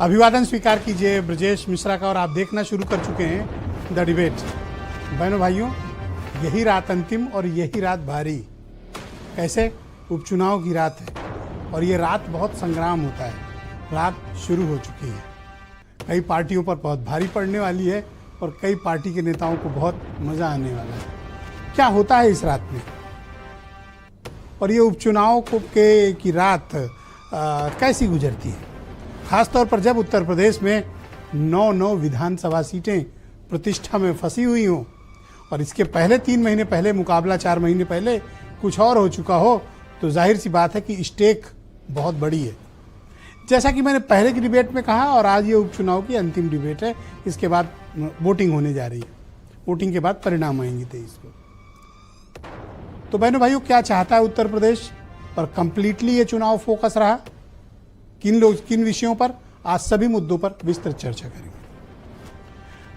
अभिवादन स्वीकार कीजिए ब्रजेश मिश्रा का। और आप देखना शुरू कर चुके हैं द डिबेट। बहनों भाइयों, यही रात अंतिम और यही रात भारी। कैसे? उपचुनाव की रात है और ये रात बहुत संग्राम होता है। रात शुरू हो चुकी है। कई पार्टियों पर बहुत भारी पड़ने वाली है और कई पार्टी के नेताओं को बहुत मजा आने वाला है। क्या होता है इस रात में और ये उपचुनाव की रात कैसी गुजरती है, खासतौर पर जब उत्तर प्रदेश में 9 विधानसभा सीटें प्रतिष्ठा में फंसी हुई हों और इसके पहले 3 महीने पहले मुकाबला 4 महीने पहले कुछ और हो चुका हो, तो जाहिर सी बात है कि स्टेक बहुत बड़ी है। जैसा कि मैंने पहले की डिबेट में कहा और आज ये उपचुनाव की अंतिम डिबेट है। इसके बाद वोटिंग होने जा रही है। वोटिंग के बाद परिणाम आएंगे 23 को। तो बहनों भाइयों, क्या चाहता है उत्तर प्रदेश पर कंप्लीटली ये चुनाव फोकस रहा? किन विषयों पर? आज सभी मुद्दों पर विस्तृत चर्चा करेंगे।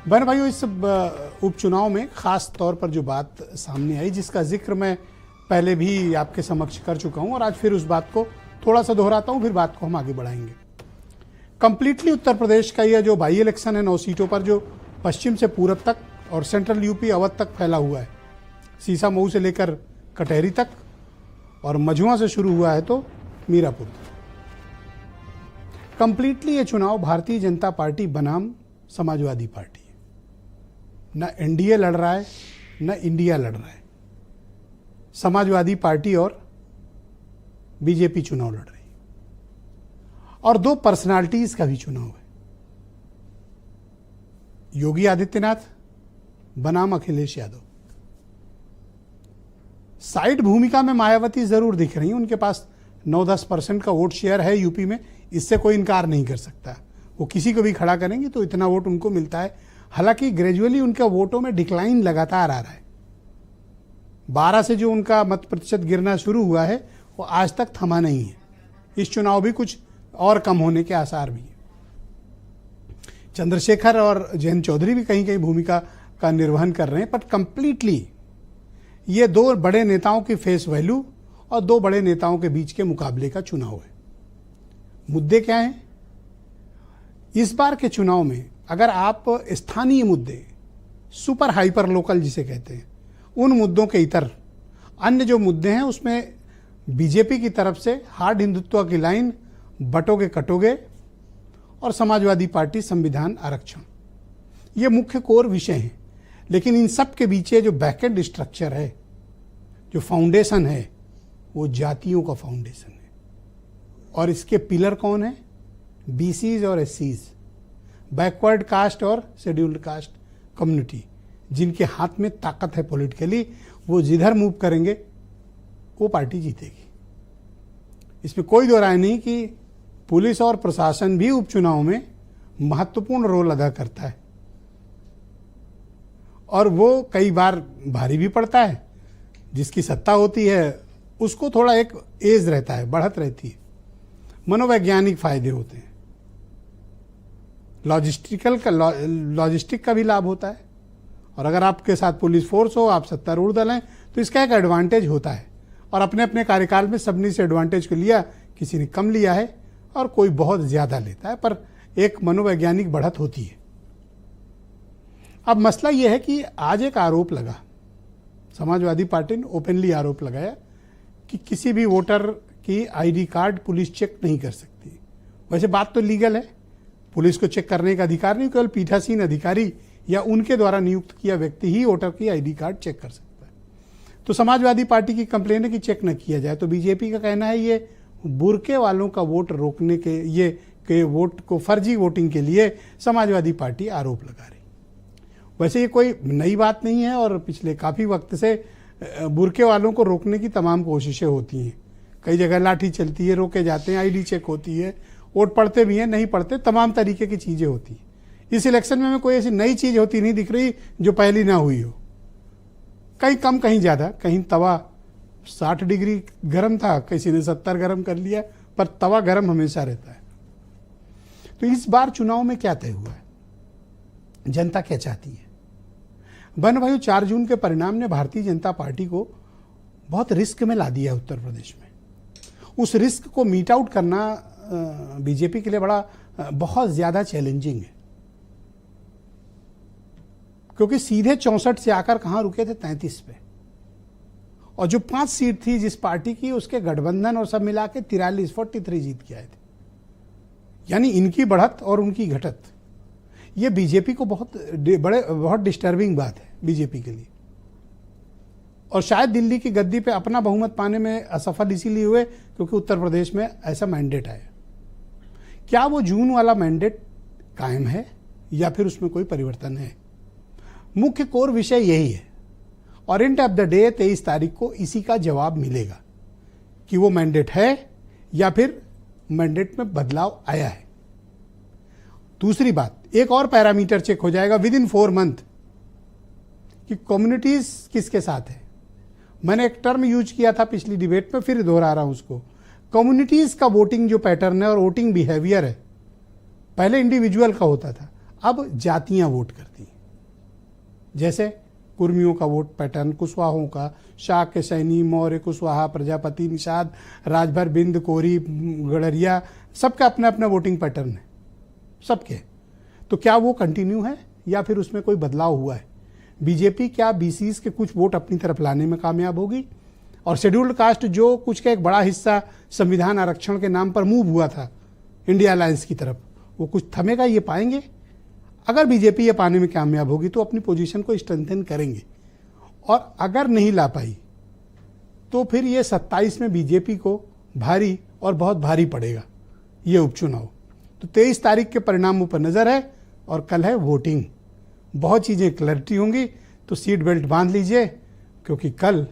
बहन भाइयों, इस उपचुनाव में खास तौर पर जो बात सामने आई, जिसका जिक्र मैं पहले भी आपके समक्ष कर चुका हूं और आज फिर उस बात को थोड़ा सा दोहराता हूं, फिर बात को हम आगे बढ़ाएंगे। कंप्लीटली उत्तर प्रदेश का यह जो बाई इलेक्शन है 9 सीटों पर, जो पश्चिम से पूरब तक और सेंट्रल यूपी अवध तक फैला हुआ है, सीसा मऊ से लेकर कटहरी तक और मझुआ से शुरू हुआ है तो मीरापुर तक। कंप्लीटली ये चुनाव भारतीय जनता पार्टी बनाम समाजवादी पार्टी है। न एनडीए लड़ रहा है, न इंडिया लड़ रहा है। समाजवादी पार्टी और बीजेपी चुनाव लड़ रही है और 2 पर्सनालिटीज का भी चुनाव है। योगी आदित्यनाथ बनाम अखिलेश यादव। साइड भूमिका में मायावती जरूर दिख रही हैं। उनके पास 9-10% का वोट शेयर है यूपी में, इससे कोई इनकार नहीं कर सकता। वो किसी को भी खड़ा करेंगे तो इतना वोट उनको मिलता है। हालांकि ग्रेजुअली उनका वोटों में डिक्लाइन लगातार आ रहा है। 12 से जो उनका मत प्रतिशत गिरना शुरू हुआ है वो आज तक थमा नहीं है। इस चुनाव भी कुछ और कम होने के आसार भी हैं। चंद्रशेखर और जयंत चौधरी भी कहीं कहीं भूमिका का निर्वहन कर रहे हैं, बट कंप्लीटली ये 2 बड़े नेताओं की फेस वैल्यू और 2 बड़े नेताओं के बीच के मुकाबले का चुनाव है। मुद्दे क्या हैं इस बार के चुनाव में? अगर आप स्थानीय मुद्दे, सुपर हाइपर लोकल जिसे कहते हैं, उन मुद्दों के इतर अन्य जो मुद्दे हैं उसमें बीजेपी की तरफ से हार्ड हिंदुत्व की लाइन, बटोगे कटोगे और समाजवादी पार्टी संविधान आरक्षण, ये मुख्य कोर विषय हैं। लेकिन इन सब के पीछे जो बैकएंड स्ट्रक्चर है, जो फाउंडेशन है, वो जातियों का फाउंडेशन है। और इसके पिलर कौन है? बीसीज और एससीज, बैकवर्ड कास्ट और शेड्यूल्ड कास्ट कम्युनिटी, जिनके हाथ में ताकत है पॉलिटिकली। वो जिधर मूव करेंगे वो पार्टी जीतेगी। इसमें कोई दो राय नहीं कि पुलिस और प्रशासन भी उपचुनाव में महत्वपूर्ण रोल अदा करता है और वो कई बार भारी भी पड़ता है। जिसकी सत्ता होती है उसको थोड़ा एक एज रहता है, बढ़त रहती है, मनोवैज्ञानिक फायदे होते हैं, लॉजिस्टिक का भी लाभ होता है। और अगर आपके साथ पुलिस फोर्स हो, आप सत्तारूढ़ दल हैं, तो इसका एक एडवांटेज होता है। और अपने अपने कार्यकाल में सबने इस एडवांटेज को लिया, किसी ने कम लिया है और कोई बहुत ज्यादा लेता है, पर एक मनोवैज्ञानिक बढ़त होती है। अब मसला यह है कि आज एक आरोप लगा, समाजवादी पार्टी ने ओपनली आरोप लगाया कि किसी भी वोटर की आईडी कार्ड पुलिस चेक नहीं कर सकती। वैसे बात तो लीगल है, पुलिस को चेक करने का अधिकार नहीं, केवल पीठासीन अधिकारी या उनके द्वारा नियुक्त किया व्यक्ति ही वोटर की आईडी कार्ड चेक कर सकता है। तो समाजवादी पार्टी की कंप्लेन है कि चेक न किया जाए। तो बीजेपी का कहना है ये बुरके वालों का वोट रोकने के वोट को फर्जी वोटिंग के लिए समाजवादी पार्टी आरोप लगा रही। वैसे ये कोई नई बात नहीं है और पिछले काफ़ी वक्त से बुरके वालों को रोकने की तमाम कोशिशें होती हैं। कई जगह लाठी चलती है, रोके जाते हैं, आईडी चेक होती है, वोट पड़ते भी हैं, नहीं पड़ते, तमाम तरीके की चीज़ें होती हैं। इस इलेक्शन में कोई ऐसी नई चीज़ होती नहीं दिख रही जो पहली ना हुई हो। कहीं कम कहीं ज़्यादा, कहीं तवा 60 डिग्री गर्म था, किसी ने 70 गर्म कर लिया, पर तवा गर्म हमेशा रहता है। तो इस बार चुनाव में क्या तय हुआ है, जनता क्या चाहती है? बहन भाइयों, 4 जून के परिणाम ने भारतीय जनता पार्टी को बहुत रिस्क में ला दिया उत्तर प्रदेश में। उस रिस्क को मीट आउट करना बीजेपी के लिए बहुत ज़्यादा चैलेंजिंग है, क्योंकि सीधे 64 से आकर कहाँ रुके थे, 33 पे। और जो 5 सीट थी जिस पार्टी की, उसके गठबंधन और सब मिला के 43 जीत के आए थे। यानी इनकी बढ़त और उनकी घटत, ये बीजेपी को बहुत डिस्टर्बिंग बात है बीजेपी के लिए। और शायद दिल्ली की गद्दी पे अपना बहुमत पाने में असफल इसीलिए हुए क्योंकि उत्तर प्रदेश में ऐसा मैंडेट आया। क्या वो जून वाला मैंडेट कायम है या फिर उसमें कोई परिवर्तन है? मुख्य कोर विषय यही है और एंड ऑफ द डे 23 तारीख को इसी का जवाब मिलेगा कि वो मैंडेट है या फिर मैंडेट में बदलाव आया है। दूसरी बात, एक और पैरामीटर चेक हो जाएगा विद इन 4 मंथ कि कम्युनिटीज किसके साथ है। मैंने एक टर्म यूज किया था पिछली डिबेट में, फिर दोहरा रहा हूं उसको। कम्युनिटीज का वोटिंग जो पैटर्न है और वोटिंग बिहेवियर है, पहले इंडिविजुअल का होता था, अब जातियां वोट करती हैं। जैसे कुर्मियों का वोट पैटर्न, कुशवाहों का, शाक के सैनी, मौर्य, कुशवाहा, प्रजापति, निषाद, राजभर, बिंद, कोरी, गड़रिया, सबका अपना अपना वोटिंग पैटर्न है सबके। तो क्या वो कंटिन्यू है या फिर उसमें कोई बदलाव हुआ है? बीजेपी क्या बीसीस के कुछ वोट अपनी तरफ लाने में कामयाब होगी? और शेड्यूल्ड कास्ट जो कुछ का एक बड़ा हिस्सा संविधान आरक्षण के नाम पर मूव हुआ था इंडिया अलायंस की तरफ, वो कुछ थमेगा, ये पाएंगे? अगर बीजेपी ये पाने में कामयाब होगी तो अपनी पोजीशन को स्ट्रेंथन करेंगे, और अगर नहीं ला पाई तो फिर ये 27 में बीजेपी को भारी और बहुत भारी पड़ेगा ये उपचुनाव। तो 23 तारीख के परिणामों पर नजर है और कल है वोटिंग। बहुत चीजें क्लैरिटी होंगी, तो सीट बेल्ट बांध लीजिए क्योंकि कल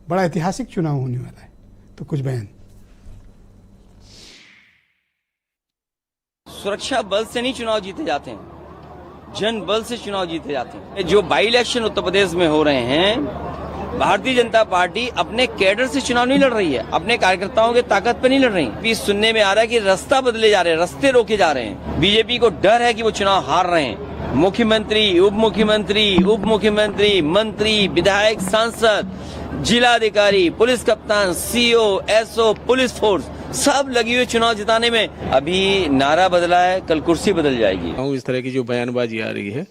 बड़ा ऐतिहासिक चुनाव होने वाला है। तो कुछ बयान। सुरक्षा बल से नहीं चुनाव जीते जाते हैं, जन बल से चुनाव जीते जाते हैं। जो बाई इलेक्शन उत्तर प्रदेश में हो रहे हैं, भारतीय जनता पार्टी अपने कैडर से चुनाव नहीं लड़ रही है, अपने कार्यकर्ताओं के ताकत पर नहीं लड़ रही। भी सुनने में आ रहा है कि रास्ता बदले जा रहे हैं, रास्ते रोके जा रहे हैं। बीजेपी को डर है कि वो चुनाव हार रहे हैं। मुख्यमंत्री, उप मुख्यमंत्री, मंत्री, विधायक, सांसद, जिलाधिकारी, पुलिस कप्तान, सीओ, एसओ, पुलिस फोर्स सब लगी हुई चुनाव जिताने में। अभी नारा बदला है, कल कुर्सी बदल जाएगी। इस तरह की जो बयानबाजी आ रही है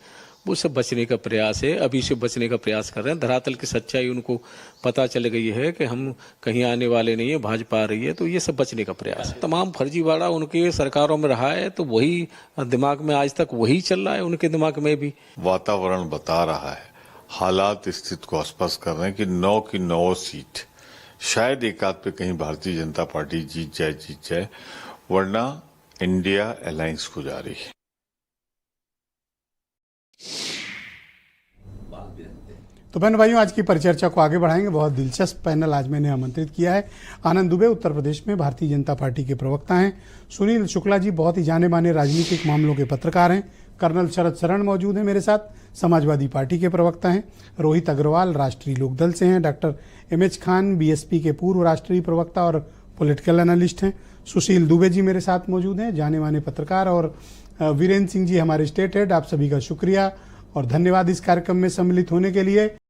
वो सब बचने का प्रयास है, अभी से बचने का प्रयास कर रहे हैं। धरातल की सच्चाई उनको पता चल गई है कि हम कहीं आने वाले नहीं है, भाजपा आ रही है, तो ये सब बचने का प्रयास है। तमाम फर्जीवाड़ा उनके सरकारों में रहा है, तो वही दिमाग में आज तक वही चल रहा है उनके दिमाग में भी। वातावरण बता रहा है, हालात स्थिति को स्पष्ट कर रहे हैं कि 9 की 9 सीट शायद एक आध पे कहीं भारतीय जनता पार्टी जीत जाए, वरना इंडिया अलायंस को जा रही है। तो बहन भाइयों, आज की परिचर्चा को आगे बढ़ाएंगे। बहुत दिलचस्प पैनल आज मैंने आमंत्रित किया है। आनंद दुबे उत्तर प्रदेश में भारतीय जनता पार्टी के प्रवक्ता हैं। सुनील शुक्ला जी बहुत ही जाने माने राजनीतिक मामलों के पत्रकार हैं। कर्नल शरद शरण मौजूद हैं मेरे साथ, समाजवादी पार्टी के प्रवक्ता हैं। रोहित अग्रवाल राष्ट्रीय लोकदल से हैं। डॉक्टर एमएच खान बीएसपी के पूर्व राष्ट्रीय प्रवक्ता और पॉलिटिकल एनालिस्ट हैं। सुशील दुबे जी मेरे साथ मौजूद हैं, जाने माने पत्रकार। और वीरेंद्र सिंह जी हमारे स्टेट हेड। आप सभी का शुक्रिया और धन्यवाद इस कार्यक्रम में सम्मिलित होने के लिए।